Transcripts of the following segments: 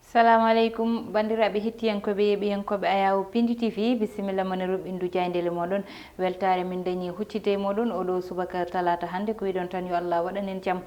Salamu alaikum bandiraɓe hettiyankoɓe yeɓiyankoɓe Ayaw Pindi TV bisimilla mone ruɓindu jayndele moɗon weltare min dañi huccide moɗon oɗo subaka talata hande ko wiɗon tan yo Allah waɗanen jaam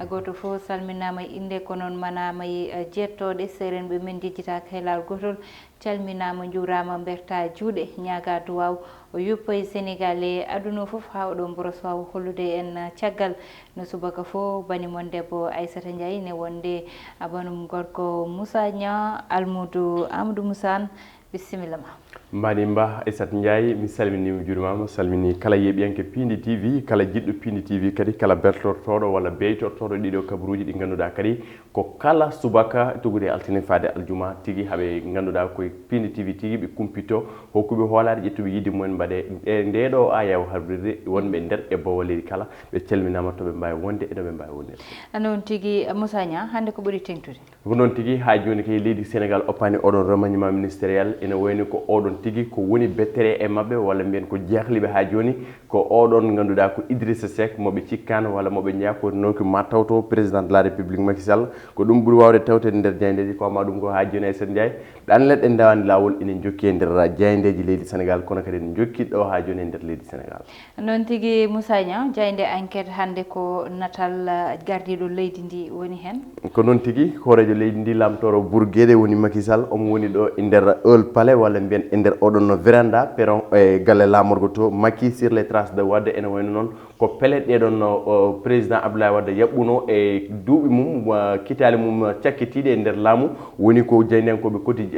goto fo salminama inde ko noon manama jettoɗe serenɓe men jejjitaka helal gotol calminama jurama berta juuɗe ñaga duwaw o yuppoye Sénégal e aduna foof ha oɗo boros waw hollude en caggal no subaka fo banimon debbo Aissata Ndiaye ne wonde abanum gorko Moussa Nia Almoudou Amadou Moussane bisimilla ma mbani mba Aissata Ndiaye mi salminima jurmama salmini kala yeɓiyanke Pindi TV kala jiɗɗo Pindi TV kadi kala bertortoɗo walla beytortoɗo ɗiɗo kabaruji ɗi ganduɗa kadi ko kala subaka tugude altine fade aljuma tigui haaɓe ganduɗa koye Pindi TV tigui ɓe kumpito hokkuɓe hoolare ƴettuɓe yidde mumen mbaɗe e ndeɗo Ayaw habride wonɓe nder e bawaleɗi kala ɓe calminama toɓe mbawi wonde e noɓe mbawi wonde noon tigui Moussa Nia hande ko ɓuuri tengtude ko noon tigui ha joni kay leydi Sénégal oppani oɗon remaniement ministériel ene wayni ko oɗon tigui ko woni bettere e mabɓe walla mbiyen ko jahliɓe ha joni ko oɗon ganduɗa ko Idrissa Seck moɓe cikkano walla moɓe ñako noon ko ma tawto président de la république Macky Sall ko ɗum ɓuuri wawde tawtede nder jayndeji ko ma ɗum ko ha joni Aissata Ndiaye ɗan leɗɗe dawani lawol ene jokki e nder jayndeji leydi Sénégal kono kadi en jokki ɗo ha joni e nder leydi Sénégal noon tigui Moussa Nia jaynde enquête hande ko natal gardiɗo leydi ndi woni hen ko noon tigui horejo leydi ndi lamtoro Bourguédé woni Macky Sall omo woni ɗo e nder palais walla mbiyen e nder oɗon véranda perron e galle lamorgo to Macky sur les traces de Wade ene wayno noon ko pele ɗeɗon président Abdoulaye Wade yaɓɓuno e duuɓi mum kitali mum cakkitiɗe e nder laamu woni ko jaydenkoɓe koti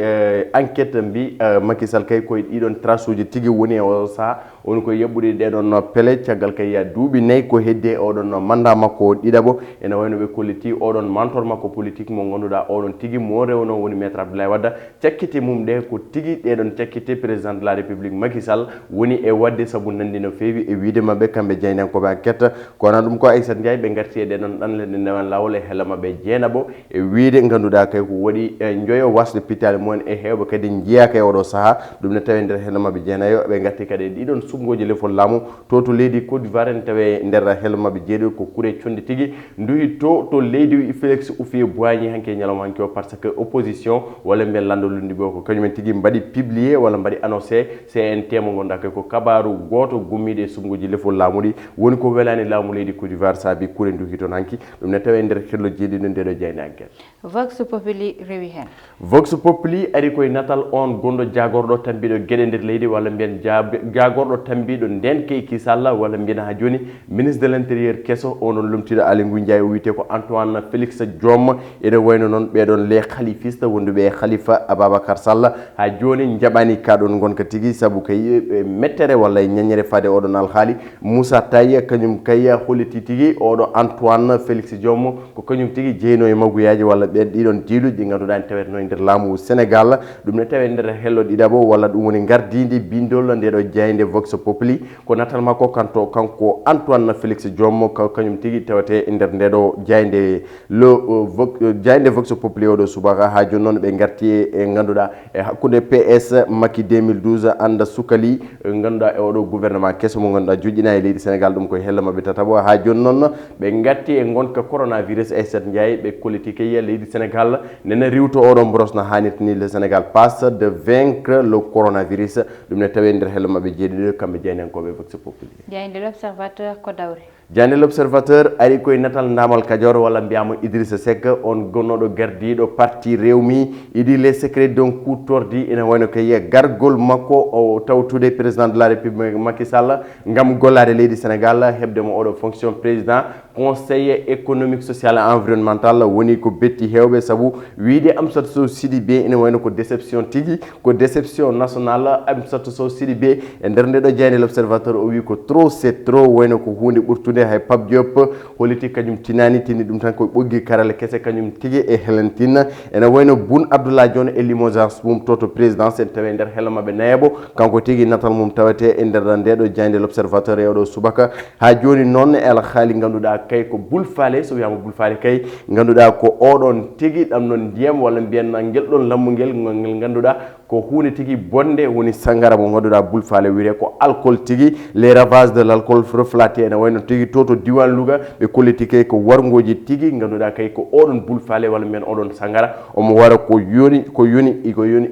enquête mbi Macky Sall kay koye ɗiɗon trace uji tigui woni e o saaha woni koye yaɓɓude ɗeɗon pele caggal kay ya duuɓi nayyi ko heddi oɗon mandat makko ɗiɗaɓo ene wayno ɓe kolliti oɗon mentor makko politique mo ganduɗa oɗon tigui mo rewno woni maître Abdoulaye Wade cakkite mum ɗe ko tigui ɗeɗon cakkite président de la république Macky Sall woni e wadde saabu nandi no feewi e wiide mabɓe kamɓe jeydenkoɓe enquête kono ɗum ko Aissata Ndiaye ɓe garti e ɗeɗon ɗanleɗe ndewan lawol e heela mabɓe jeenaɓo e wiide ganduɗa kay ko waɗi joyo wasde pitali mumen e hewɓe kadi jiyaka e oɗo saaha ɗum ne tawe nder heela mabɓe jeenayo ɓe garti kadi e ɗiɗon sumgoji lefol laamu to leydi Côte d'Ivoire ne tawe nder heela mabɓe jeeɗiɗo ko kuure conde tigui duhi to leydi Félix Houphouët-Boigny hanke ñalawma hanke o par ce que opposition walla mbiyen landolundi ɓe ko kañumen tigui mbaɗi publié walla mbaɗi annoncé CNT mo gonɗa kay ko kabaru goto gummiɗe e sumgoji lefol laamu ɗi woni ko welani laamu leydi Côte d'Ivoire saabi kuure duhi toon hanki ɗum ne tawe nder hello jeeɗiɗo ndeɗo jeyde enquête Vox Populi rewi hen Vox Populi ari koye natal on gonɗo jagorɗo tambiɗo gueɗe nder leydi walla mbiyen jagorɗo tambiɗo nden Keyki Sall walla mbiyen ha joni ministre de l' intérieur kesso onon lomtiɗo Aly Ngouille Ndiaye o wiyete ko Antoine Félix Diome ene wayno noon ɓeɗon les khalifiste wonduɓe e Khalifa Ababacar Sall ha joni jaɓani kaɗon gonka tigui saabu kay mettere walla ñañere fade oɗon alhaali Moussa Taye kañum kay holliti tigui oɗo Antoine Félix Diome ko kañum tigui jeyno e maguyaji walla ɓen ɗiɗon diiluji ɗi ganduɗa ne taweteno e nder laamu Sénégal ɗum ne tawe nder hello ɗiɗaɓo walla ɗum woni gardidi bindol ndeɗo jeyde Vox Populi ko natal makko kanko Antoine Félix Diome kañum tigui tawete e nder ndeɗo jeyde jeyde Vox Populi oɗo subaka ha joni noon ɓe garti e ganduɗa e hakkude PS Macky 2012 anda sukali ganduɗa e oɗo gouvernement kesso mo ganduɗa joƴƴina e leydi Sénégal ɗum koye hella mabɓe tataɓo ha joni noon ɓe gatti e gonka coronavirus Aissata Ndiaye ɓe politique e leydi Sénégal nena riwto oɗon brosse no hannirta ni le Sénégal passe de vaincre le coronavirus ɗum ne tawe nder hella mabɓe jeeɗiɗo kamɓe jeynankoɓe Vox Populi jeyde l'observateur ko dawri jande l'observateur ari koye natal ndamal Kajoor walla mbiyama Idrissa Seck on gonnoɗo gardiɗo parti Rewmi idi les secrets d'un coup tordi ene wayno kay gargol makko o tawtude président de la république Macky Sall ngam gollade leydi Sénégal hebdemo oɗo fonction président conseil économique social et environnemental woni ko betti hewɓe saabu wiide Amsatou Sow Sidibé ene wayno ko déception tigui ko déception nationale Amsatou Sow Sidibé e nder ndeɗo jeyde l'observateur o wi ko trop c'est trop wayno ko hunde ɓurtude hay Pape Diop holiti kañum tinani tini ɗum tan koye ɓoggi karale kese kañum tigui e Helentine ene wayno Boun Abdallah Dionne e limogeance mum to présidence en tawe nder hella mabɓe nayaɓo kanko tigui natal mum tawete e nder ndeɗo jeyde l'observateur e oɗo subaka ha joni noon el haali ganduɗa kay ko Boulfalé so wiyama Boulfalé kay ganduɗa ko oɗon tigui ɗam ɗon ndiyam walla mbiyen guelɗon lammugel ngel ganduɗa ko hunde tigui bonde woni sangara mo ganduɗa Boulfalé wiyete ko alcool tigui les ravages de l' alcool reflaté ene wayno tigui toto diwan Louga ɓe kolliti kay ko wargoji tigi ganduɗa kay ko oɗon bulfale walla mbiyen oɗon sangara omo wara ko yoni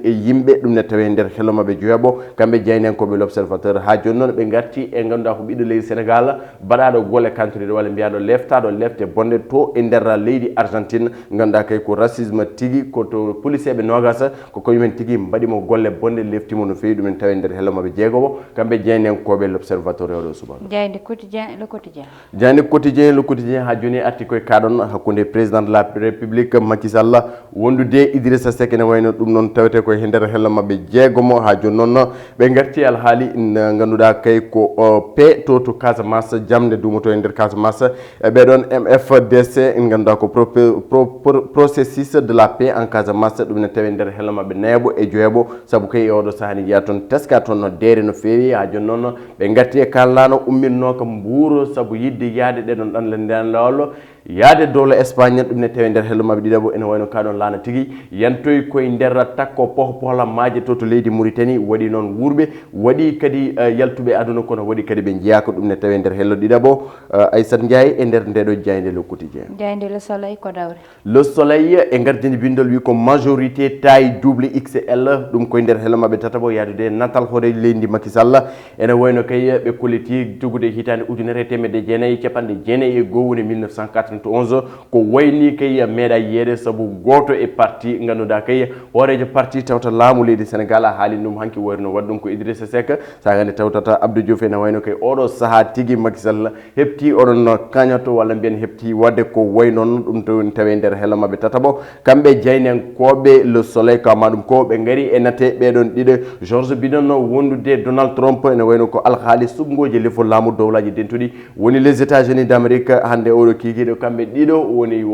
e yimɓe ɗum ne tawe nder hello mabɓe jeeɓo kamɓe jeynenkoɓe l'observateur ha joni noon ɓe garti e ganduɗa ko ɓiɗɗo leydi Sénégal mbaɗaɗo golle kantoriɗo walla mbiyaɗo leftaɗo lefte bonde to e nder leydi Argentine ganduɗa kay ko racisme tigi koto police ɓe nogasa ko koyemen tigi mbaɗimo golle bonde leftimo no fewi ɗumen tawe nder hello mabɓe jeegomo kamɓe jeynenkoɓe l'observateur oɗo subaka jayde quotidien le quotidien jani quotidien ha joni arti koye kaɗon hakkude président de la république Macky Sall wondude Idrissa Seck ne wayno ɗum noon tawete koye nder hello mabɓe jeegomo ha joni noon ɓe garti alhaali ganduɗa kay ko p to Casamance jamde dumoto e nder Casamance ɓeɗon MFDC en ganduɗa ko processus de la paix en Casamance ɗum ne tawi nder hello mabɓe neeɓo e joeɓo saabu kay oɗo sahani jiya toon teska toon no deere no feewi ha joni noon ɓe garti e kallano umminno ko Mbour saabu yidde yaade ɗeɗon ɗan nden lawlo yaade dowlo Espagne ɗum ne tawi nder hello mabɓe ɗiɗaɓo ene wayno kaɗon laana tigui yantoy koye nder takko pohla maaje to leydi Mauritanie waɗi noon wurɓe waɗi kadi yaltuɓe aduna kono waɗi kadi ɓe jeyaka ɗum ne tawi nder hello ɗiɗaɓo Aissata Ndiaye e nder ndeɗo jayde le quotidien jayde le soleil ko dawre le soleil e gardini bindol wi ko majorité taille double XL ɗum koye nder hello mabɓe tataɓo yadude natal hoore leydi Macky Sall ene wayno kay ɓe kolliti jogude hitande ujunere temedde jeenayyi capanɗe jeenayyi e goho woni 1991 ko wayni kay meeɗa yeede saabu goto e parti ganduɗa kay hoorejo parti tawta laamu leydi Sénégal a haali ɗum hanki wayno waɗ ɗum ko Idrissa Seck sagande tawtata Abdou Diouf ene wayno kay oɗo saaha tigui Macky Sall hepti oɗon kañoto walla mbiyen hepti wadde ko way noon ɗum to tawe nder hello mabɓe tataɓo kamɓe jeynenkoɓe le soleil kawma ɗum ko ɓe gaari e nate ɓeɗon ɗiɗo George Bidon wondude Donald Trump ene wayno ko alhaali suɓgoji lefo laamu dowlaji dentuɗi woni les États-Unis d'Amérique hande oɗo kikiɗo kamɓe ɗiɗo woni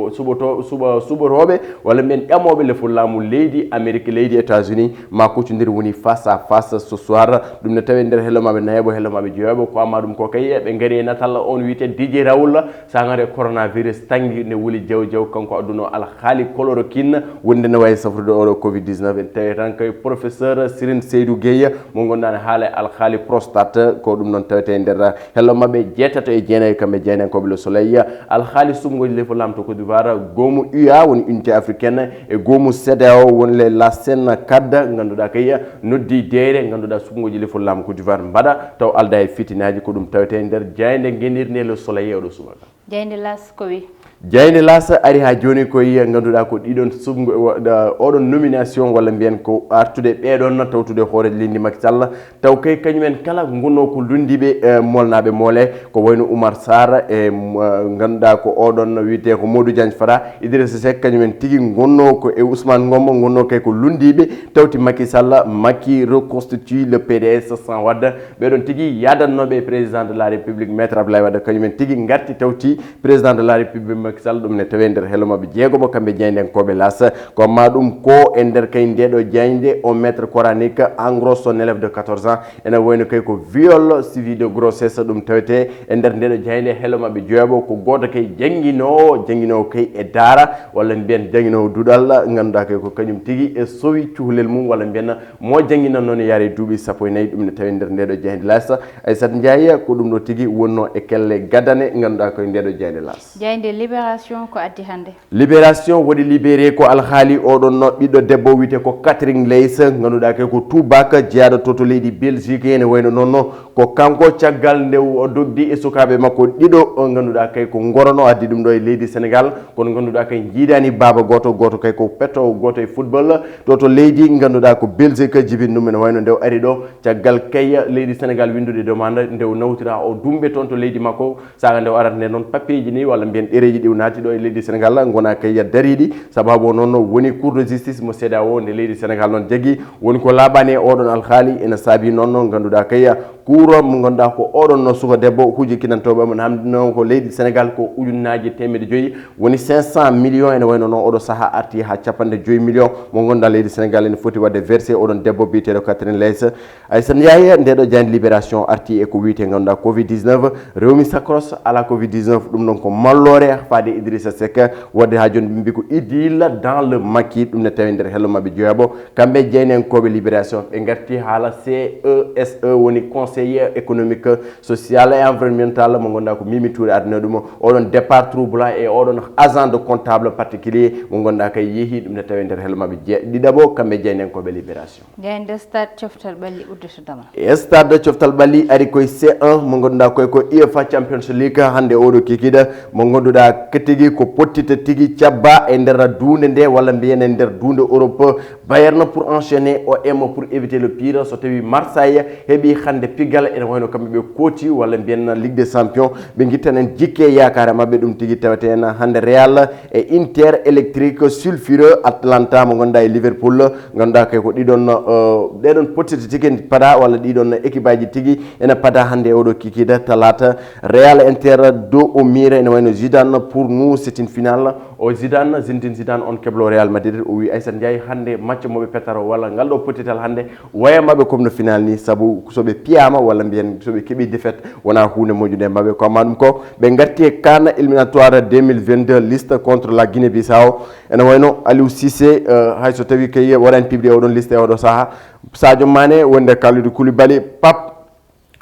suɓoroɓe walla mbiyen ƴamoɓe lefo laamu leydi Amérique leydi États-Unis ma kuccodir woni face à face ce soir ɗum ne tawi nder hello mabɓe nayaɓo hello mabɓe jeeyaɓo ko amma ɗum ko kay ɓe gaari e natal on wiyete DJ Raoul sagare coronavirus tangi ne wuli jaw kanko adduno alhaali chloroquine wonde ne wawi safrude oɗo covid 19 en tawi tan kay professeur Sirine Seydou Gueye mo gondani haala alhaali prostate ko ɗum noon tawete nder hello mabɓe jeetato e jeenayyi kamɓe jeynankoɓe le soleil alhaali sumgoji lefo lamto Côte d'Ivoire gomu UA woni unité africaine e gomu CEDEAO woni la sen kadda ganduɗa kay noddi deere ganduɗa sumgoji lefo lamu Côte d'Ivoire mbaɗa taw alda e fitinaji ko ɗum tawete nder jayde guenirne le soleil oɗo subaka jayde las ko wi jayde lasa ari ha joni koye ganduɗa ko ɗiɗon oɗon nomination walla mbiyen ko artude ɓeɗon tawtude hoore leydi Macky Sall taw kay kañumen kala gonno ko lundiɓe molnaɓe moole ko wayno Oumar Sarr e ganduɗa ko oɗon wiyete ko Modou Diagne Fada Idrissa Seck kañumen tigui gonno ko e Ousmane Ngom gonno kay ko lundiɓe tawti Macky Sall Macky reconstitue le PDS sans Wade ɓeɗon tigui yadannoɓe président de la République maître Abdoulaye Wade kañumen tigui garti tawti président de la République Macky Sall ɗum ne tawe nder hello mabɓe jeegomo kamɓe jeyndenkoɓe las ko ma ɗum ko e nder kay ndeɗo jeynde o maître coranique en gros son élève de 14 ans ene wayno kay ko viol suivi de grossesse ɗum tawete e nder ndeɗo jeynde hello mabɓe jeeɓo ko goto kay jangguinowo kay e daara walla mbiyen jangguinowo duɗal ganduɗa kay ko kañum tigui e sowi cuhlel mum walla mbiyen mo jangguina noon yaare duuɓi sappo e nayyi ɗum ne tawe nder ndeɗo jeynde las Aissata Ndiaye ko ɗum ɗo tigui wonno e kelle gadane ganduɗa koye ndeɗo jeynde las jayde libération ko addi hande libération waɗi libéré ko alhaali oɗon no ɓiɗɗo debbo wiyete ko Catherine Leys ganduɗa kay ko tubaka jeyaɗo to leydi Belgique ene wayno noon ko kanko caggal nde o dogdi e sukaɓe makko ɗiɗo ganduɗa kay ko gorono addi ɗum ɗo e leydi Sénégal kono ganduɗa kay jiiɗani baba goto kay ko petto goto e football to leydi ganduɗa ko Belgique jibin ɗum ene wayno nde o ari ɗo caggal kay leydi Sénégal windude demande nde o nawtira o dumɓe toon to leydi makko saga nde o arata nde noon papier ji ni walla mbiyen ɗereji ɗi o naati ɗo e leydi Sénégal gona kay dariɗi sababu noon woni cour de justice mo CEDEAO nde leydi Sénégal noon jaggi woni ko laaɓani e oɗon alhaali ene saabi noon ganduɗa kay cour mo ganduɗa ko oɗon no suka debbo huuji kinantoɓe mon hamdino ko leydi Sénégal ko ujunnaji 500 woni 500 millions ene wayno noon oɗo saaha arti ha capanɗe 5 millions mo ganduɗa leydi Sénégal ene foti wadde versé oɗon debbo biyeteɗo Catherine Leys Aissata Ndiaye ndeɗo jani libération arti e ko wiyete ganduɗa covid 19 rewmi sacros ala covid 19 ɗum ɗon ko mallore faade Idrissa Seck wadde ha joni mbi ko idilla dans le Macky ɗum ne tawi nder hello mabɓe jeeyaɓo kamɓe jeynenkoɓe libération ɓe garti haala CESE woni conseil conseiller économique social et environnemental mo gonda ko Mimi Touré aduna dum oɗon départ troublant et oɗon agent de comptable particulier mo gonda kay yehi dum ne tawe nder helmaɓe ɗiɗaɓo kamɓe jeynenkoɓe libération jeyde stade coftal ɓalli uddetodama stade coftal ɓalli ari koye C1 mo gonduɗa koye ko UEFA Champions League hande oɗo kikiɗa mo gonduɗa tigui ko pottita tigui cabba e nder dunde nde walla mbiyen e nder dunde Europe Bayern pour enchaîner o emo pour éviter le pire so tawi Marseille heeɓi hande pigal ene wayno kamɓe ɓe kooti walla mbiyen Ligue des Champions ɓe guitta en jikke yakare mabɓe ɗum tigui tawete en hande Real e Inter électrique sulfureux Atlanta mo gonduɗa e Liverpool ganduɗa kay ko ɗeɗon pottita tigui pada walla ɗiɗon équipe aji tigui ene pada hande oɗo kikida talata Real Inter dos au mur ene wayno Zidane pour nous c'est une finale o Zidane Zinedine Zidane on keblo Real Madrid o wi Aissata Ndiaye hande match moɓe petaro walla ngal ɗo pottital hande waya mabɓe comme no final ni saabu soɓe piyama walla mbiyen soɓe keeɓi défaite wona hunde moƴude mabɓe ko amma ɗum ko ɓe garti e CAN éliminatoire 2022 liste contre la Guinée Bissau ene wayno Aliou Cissé hayso tawi kay waɗani publié oɗon liste e oɗo saaha Sadio Mané wonde Kalidou Koulibaly Pape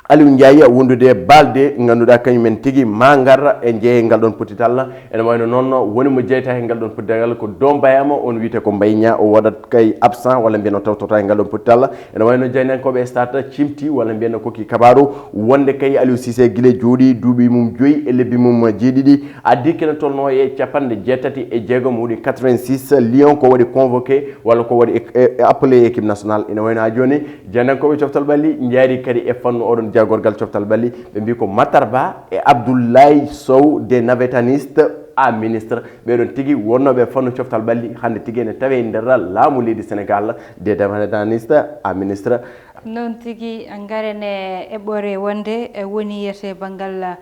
Aliou Ndiaye wondude balde ganduɗa kañumen tigui ma garra e jeeye ngal ɗon pottital ene wayno noon woni mo jeyta e ngal ɗon pottital ko dombayama on wiyete ko Mbayña o waɗat kay absent walla mbiyen o tawtota e ngal ɗon pottital ene wayno jeynenkoɓe stade cimti walla mbiyen koki kabaru wonde kay Aliou Cissé guile jooɗi duuɓi mum 5 e lebbi mum jeeɗiɗi addi kene tolno e capanɗe jeetati e jeegom woɗi 86 Lyon ko waɗi convoqué walla ko waɗi appelé équipe nationale ene wayno ha joni jeynenkoɓe coftal ɓalli jaari kadi e fannu oɗon gorgal coftal ɓalli ɓe mbi ko Matar Ba e Abdoulaye Sow des navetanistes à ministre ɓeɗon tigui wonnoɓe fannu coftal ɓalli hande tigui ene tawe nder laamu leydi Sénégal des navetanistes à ministre non tigui garene eɓɓore wonde woni yiyete banggal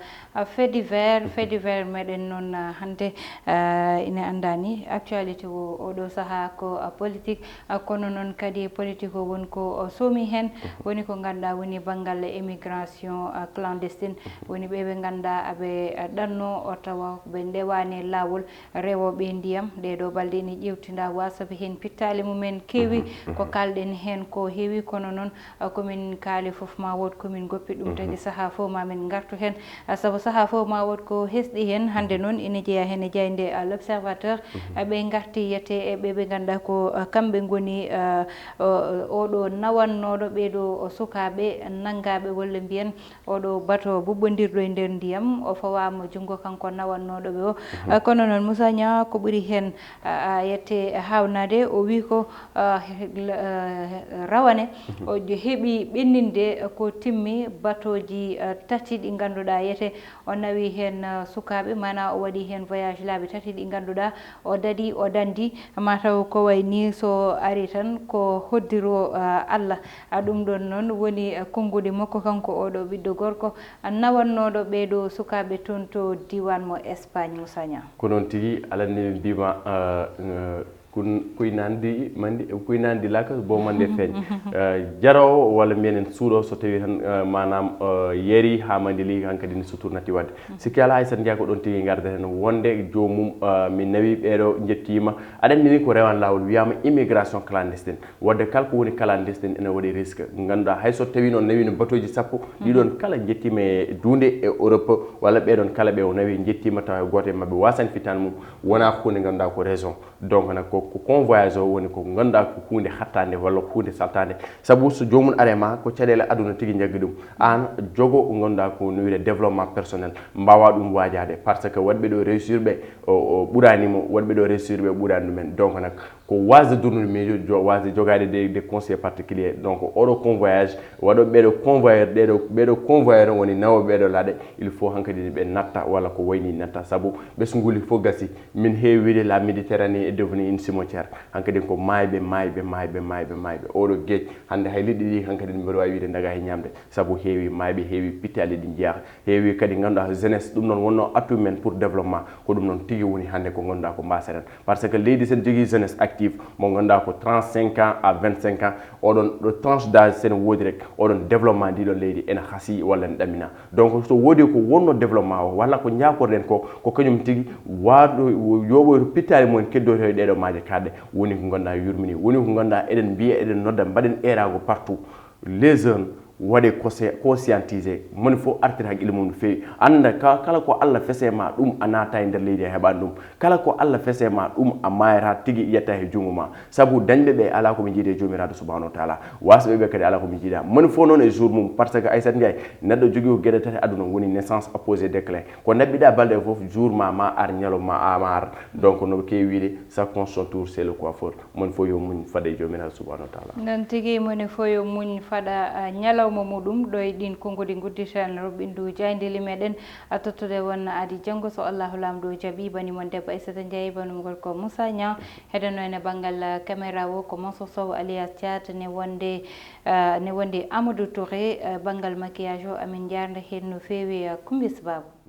fait divers meɗen noon hande ina andani actualité o oɗo saaha ko politique kono noon kadi politique o woni ko soomi hen woni ko ganduɗa woni banggal émigration clandestine woni ɓeɓe ganduɗa aɓe ɗanno o tawa ɓe ndewani lawol rewoɓe ndiyam ɗeɗo balɗe ne ƴewtinda wasaɓe hen pittali mumen keewi ko kalɗen hen ko heewi kono noon komin kaali foof ma wod komin goppi ɗum tagui saaha fof mamin gartu hen saabu saaha fof ma wod ko hesɗi hen hande noon ina jeeya hen e jeyde l'observateur ɓe garti yete e ɓeɓe ganduɗa ko kamɓe goni oɗo nawannoɗo ɓeɗo sukaɓe naggaɓe walla mbiyen oɗo bato bubbodirɗo e nder ndiyam o fawama junggo kanko nawannoɗoɓe o kono noon Moussa Nia ko ɓuuri hen yette hawnade o wi ko rawane o heeɓi ɓenninde ko timmi batoji tati ɗi ganduɗa yete o nawi hen sukaɓe mana o waɗi hen voyage laabi tati ɗi ganduɗa o daɗi o dandi mataw ko wayni so ari tan ko hoddiro Allah ɗum ɗon noon woni konngudi makko kanko oɗo ɓiɗɗo gorko nawannoɗo ɓeɗo sukaɓe toon to diwan mo Espagne Moussa Nia ko noon tigui alani mbima kuynandi laka bo mande feeñ jarawo walla mbiyen suuɗo so tawi tan manam yeeri ha mandili hankadi ne suturnati wadde sikki ala Aissata Ndiaye ko ɗon tigui garda hen wonde jomum min nawi ɓeɗo jettima aɗa andi ni ko rewan lawol wiyama immigration clandestine wadde kala ko woni clandestine ene waɗi risque ganduɗa hayso tawi noon nawi no batoji sappo ɗiɗon kala jettima e dunde e Europe walla ɓeɗon kala ɓe o nawi jettima tawa goto e mabɓe wasan fitan mum wona hunde ganduɗa ko raison donc nak ko convoyage o woni ko ganduɗa ko hunde hattande walla ko hunde saltande saabu so jomum arema ko caɗele aduna tigui jaggi ɗum an jogo ko ganduɗa ko no wiye développement personnel mbawa ɗum wajade par ce que waɗɓe ɗo réussir ɓe o ɓuranimo waɗɓe ɗo réussir ɓe ɓurani ɗumen donc nak ko wasde durnude miijo wasde jogade des conseils particuliers donc oɗo convoyage waɗo ɓeɗo convoyeur woni nawo ɓeɗo laaɗe il faut hankadi ɓe natta walla ko wayni natta saabu ɓesguli fof gasi min heewi wiide la Méditerranée est devenue une cimetière hankadi ko mayɓe oɗo gueej hande hay liɗɗi ɗi hankadi mbiɗa wawi wiide daga e ñamde saabu heewi mayɓe heewi pittali ɗi jeeya heewi kadi ganduɗa jeunesse ɗum noon wonno attu men pour développement ko ɗum noon tigui woni hande ko ganduɗa ko mbaseren par ce que leydi sen jogui jeunesse active mo ganduɗa ko 35 ans à 25 ans oɗon ɗo tranche d'âge sen woodi rek oɗon développement ndiɗon leydi ene haasi walla ne ɗamina donc so woodi ko wonno développement o walla ko jakorɗen ko kañum tigui waɗo yoɓoyto pittali mumen keddoto e ɗeɗo maaje kaɗɗe woni ko ganduɗa yurmini woni ko ganduɗa eɗen mbiya eɗen nodda mbaɗen erago partout les jeunes wade conscientiser mon fo artir haqqille mum feewi anda kala ko Allah fese ma ɗum a naata e nder leydi a heɓan ɗum kala ko Allah fese ma ɗum a mayata tigi yetta he jungo ma sabu dañɓe ɓe ala koɓe jiide jomiraɗo subhanahu wa taala wasɓe ɓe kadi ala koɓe jiida mon fo noon e jour mum par ce que Aissata Ndiaye neɗɗo jogui ko gueɗe tati aduna woni naissance apposé déclin ko nabbiɗa balɗe e foof jour ma ar ñalowma ama ar donc no kewiide chacun son tour c'est le coiffeur mon fo yo muñ faɗa jomiraɗo subhanahu wa taala non tigui moni fo yo muñ faɗa ñalawma muɗum ɗo e ɗin konngodi gudditan roɓindu Diaydeli meɗen a tottude won adi janggo so Allahu lamɗo jaaɓi banimon debbo Aissata Ndiaye banum gorko Moussa Niang heɗeno ene banggal caméra o ko Mansour Sow alias Thiat ne wonde Amadou Touré banggal maquillage o amin jarda hen no fewi Kumbis Babou.